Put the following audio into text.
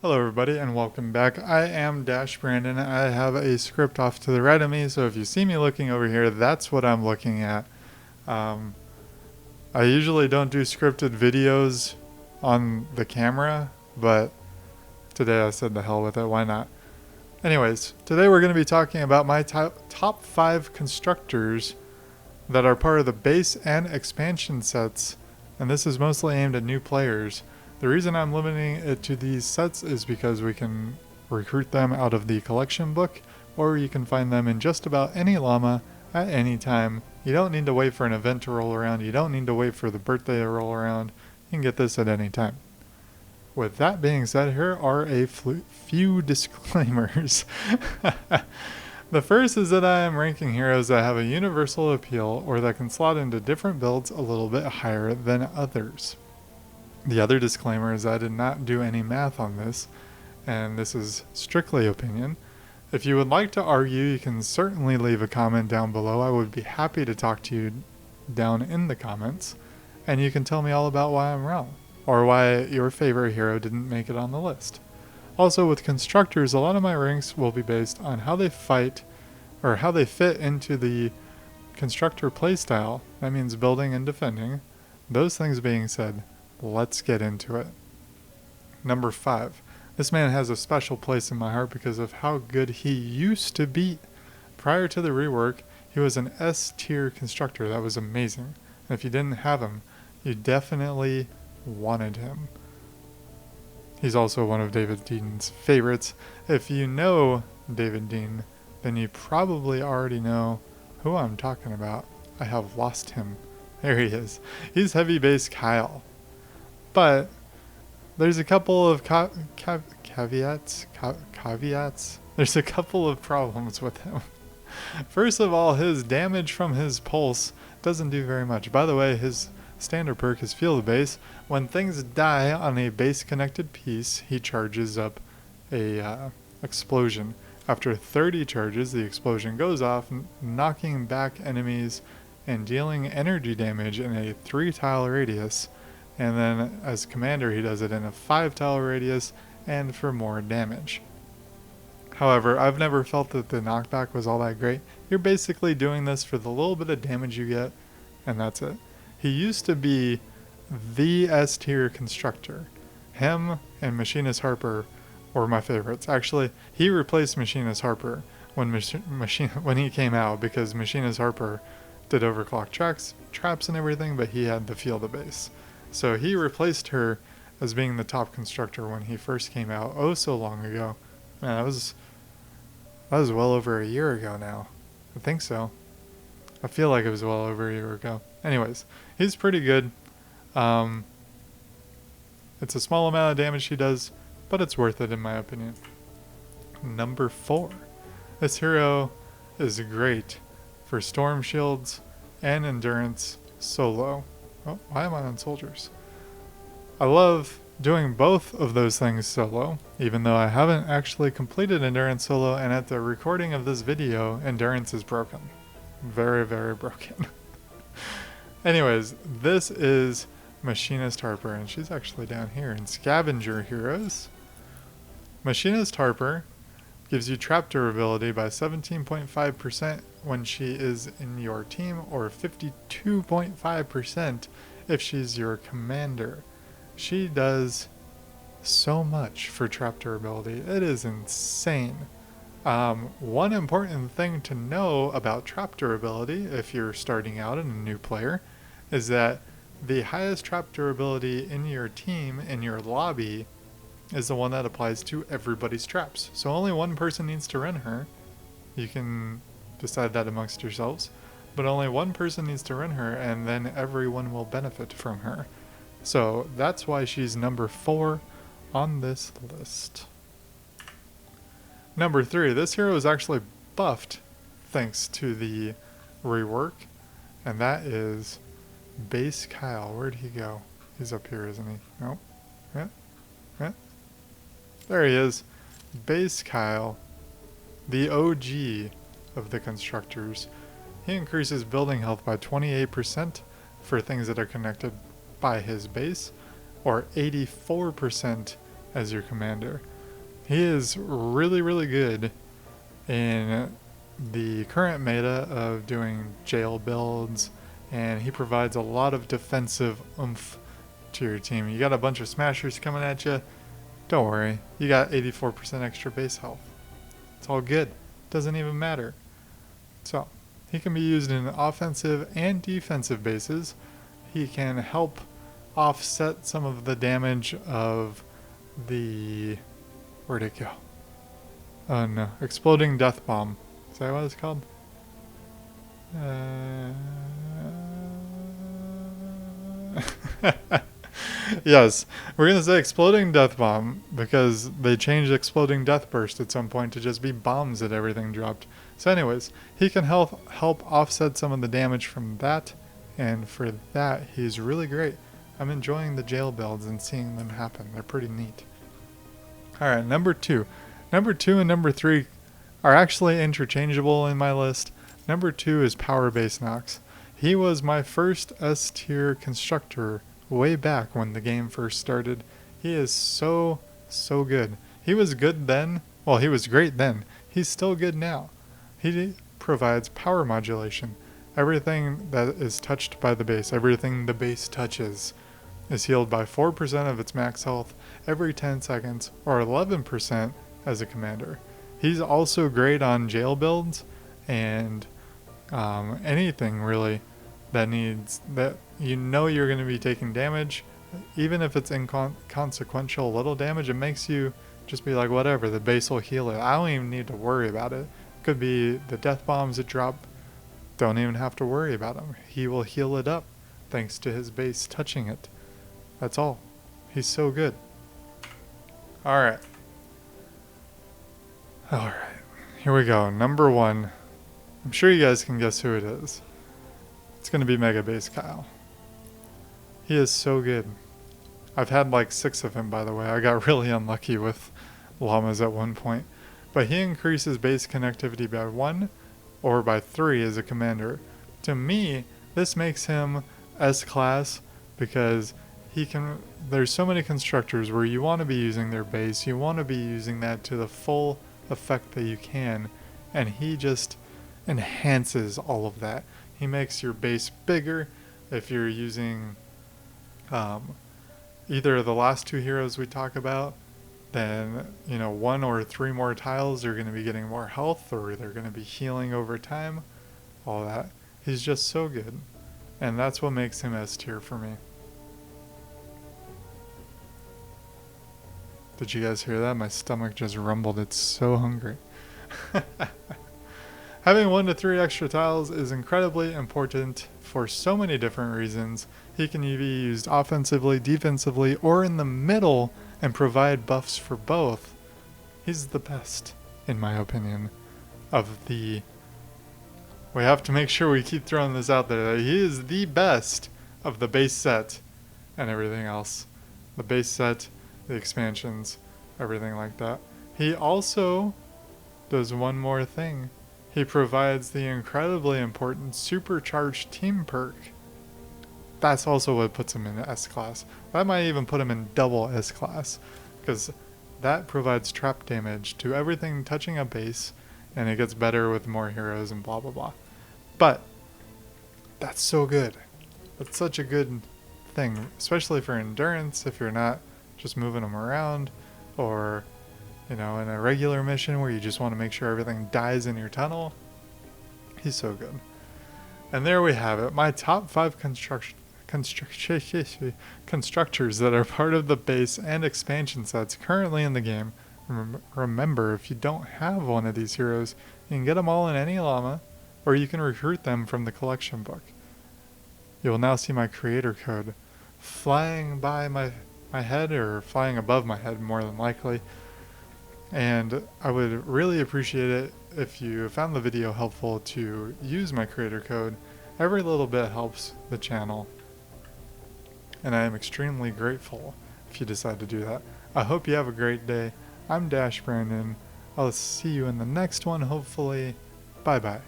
Hello everybody and welcome back. I am Dash Brandon. I have a script off to the right of me, so if you see me looking over here, that's what I'm looking at. Um, I usually don't do scripted videos on the camera, but today I said the hell with it, why not? Anyways, today we're going to be talking about my top 5 constructors that are part of the base and expansion sets, and this is mostly aimed at new players. The reason I'm limiting it to these sets is because we can recruit them out of the collection book, or you can find them in just about any llama at any time. You don't need to wait for an event to roll around, you don't need to wait for the birthday to roll around, you can get this at any time. With that being said, here are a few disclaimers. The first is that I am ranking heroes that have a universal appeal or that can slot into different builds a little bit higher than others. The other disclaimer is I did not do any math on this, and this is strictly opinion. If you would like to argue, you can certainly leave a comment down below. I would be happy to talk to you down in the comments, and you can tell me all about why I'm wrong, or why your favorite hero didn't make it on the list. Also, with constructors, a lot of my ranks will be based on how they fight, or how they fit into the constructor playstyle. That means building and defending. Those things being said, let's get into it. Number 5. This man has a special place in my heart because of how good he used to be. Prior to the rework, he was an S tier constructor that was amazing. And if you didn't have him, you definitely wanted him. He's also one of David Dean's favorites. If you know David Dean, then you probably already know who I'm talking about. I have lost him. There he is. He's heavy base Kyle. But there's a couple of caveats. There's a couple of problems with him. First of all, his damage from his pulse doesn't do very much. By the way, his standard perk is Feel the Base. When things die on a base connected piece, he charges up a explosion. After 30 charges, the explosion goes off, knocking back enemies and dealing energy damage in a 3-tile radius. And then as commander, he does it in a 5-tile radius and for more damage. However, I've never felt that the knockback was all that great. You're basically doing this for the little bit of damage you get, and that's it. He used to be the S tier constructor. Him and Machinist Harper were my favorites. Actually, he replaced Machinist Harper when he came out, because Machinist Harper did overclock traps and everything, but he had the Feel the Base. So he replaced her as being the top constructor when he first came out oh so long ago. Man, that was well over a year ago now. I think so. I feel like it was well over a year ago. Anyways, he's pretty good. It's a small amount of damage he does, but it's worth it in my opinion. Number 4. This hero is great for storm shields and endurance solo. Oh, why am I on soldiers? I love doing both of those things solo, even though I haven't actually completed endurance solo, and at the recording of this video, endurance is broken. Very, very broken. Anyways, this is Machinist Harper, and she's actually down here in Scavenger Heroes. Machinist Harper gives you trap durability by 17.5% when she is in your team, or 52.5% if she's your commander. She does so much for trap durability. It is insane. One important thing to know about trap durability if you're starting out and a new player is that the highest trap durability in your team, in your lobby, is the one that applies to everybody's traps. So only one person needs to run her. You can decide that amongst yourselves, but only one person needs to run her, and then everyone will benefit from her. So that's why she's number 4 on this list. Number 3, this hero is actually buffed thanks to the rework, and that is Base Kyle. Where'd he go? He's up here, isn't he? Nope. Yeah. There he is. Base Kyle, the OG of the constructors. He increases building health by 28% for things that are connected by his base, or 84% as your commander. He is really, really good in the current meta of doing jail builds, and he provides a lot of defensive oomph to your team. You got a bunch of smashers coming at you. Don't worry, you got 84% extra base health. It's all good. Doesn't even matter. So, he can be used in offensive and defensive bases. He can help offset some of the damage of the... Where'd it go? Oh no, exploding death bomb. Is that what it's called? Yes, we're gonna say exploding death bomb because they changed exploding death burst at some point to just be bombs that everything dropped. So anyways, he can help offset some of the damage from that, and for that he's really great. I'm enjoying the jail builds and seeing them happen. They're pretty neat. Alright, number 2. Number 2 and number 3 are actually interchangeable in my list. Number 2 is Power Base Nox. He was my first S tier constructor way back when the game first started. He is so good. He was good then. Well, he was great then. He's still good now. He provides power modulation. Everything that is touched by the base, everything the base touches, is healed by 4% of its max health every 10 seconds, or 11% as a commander. He's also great on jail builds and anything really that needs that you know you're going to be taking damage, even if it's inconsequential little damage. It makes you just be like, whatever, the base will heal it. I don't even need to worry about it. Could be the death bombs that drop. Don't even have to worry about them. He will heal it up thanks to his base touching it. That's all. He's so good. Alright. Alright. Here we go. Number 1. I'm sure you guys can guess who it is. It's going to be Mega Base Kyle. He is so good. I've had like 6 of him, by the way. I got really unlucky with llamas at one point. But he increases base connectivity by 1 or by 3 as a commander. To me, this makes him S-class because he can... There's so many constructors where you want to be using their base. You want to be using that to the full effect that you can. And he just enhances all of that. He makes your base bigger. If you're using either of the last 2 heroes we talk about, then 1 or 3 more tiles are going to be getting more health, or they're going to be healing over time. All that. He's just so good. And that's what makes him S tier for me. Did you guys hear that? My stomach just rumbled. It's so hungry. Having 1 to 3 extra tiles is incredibly important for so many different reasons. He can be used offensively, defensively, or in the middle and provide buffs for both. He's the best, in my opinion, of the... We have to make sure we keep throwing this out there. He is the best of the base set and everything else. The base set, the expansions, everything like that. He also does one more thing. He provides the incredibly important supercharged team perk. That's also what puts him in S-class. That might even put him in double S-class, because that provides trap damage to everything touching a base, and it gets better with more heroes and blah blah blah. But that's so good. That's such a good thing, especially for endurance, if you're not just moving them around, or in a regular mission where you just want to make sure everything dies in your tunnel. He's so good. And there we have it. My top 5 constructors that are part of the base and expansion sets currently in the game. Remember, if you don't have one of these heroes, you can get them all in any llama, or you can recruit them from the collection book. You will now see my creator code flying by my head, or flying above my head more than likely. And I would really appreciate it if you found the video helpful to use my creator code. Every little bit helps the channel, and I am extremely grateful if you decide to do that. I hope you have a great day. I'm Dash Brandon. I'll see you in the next one, hopefully. Bye bye.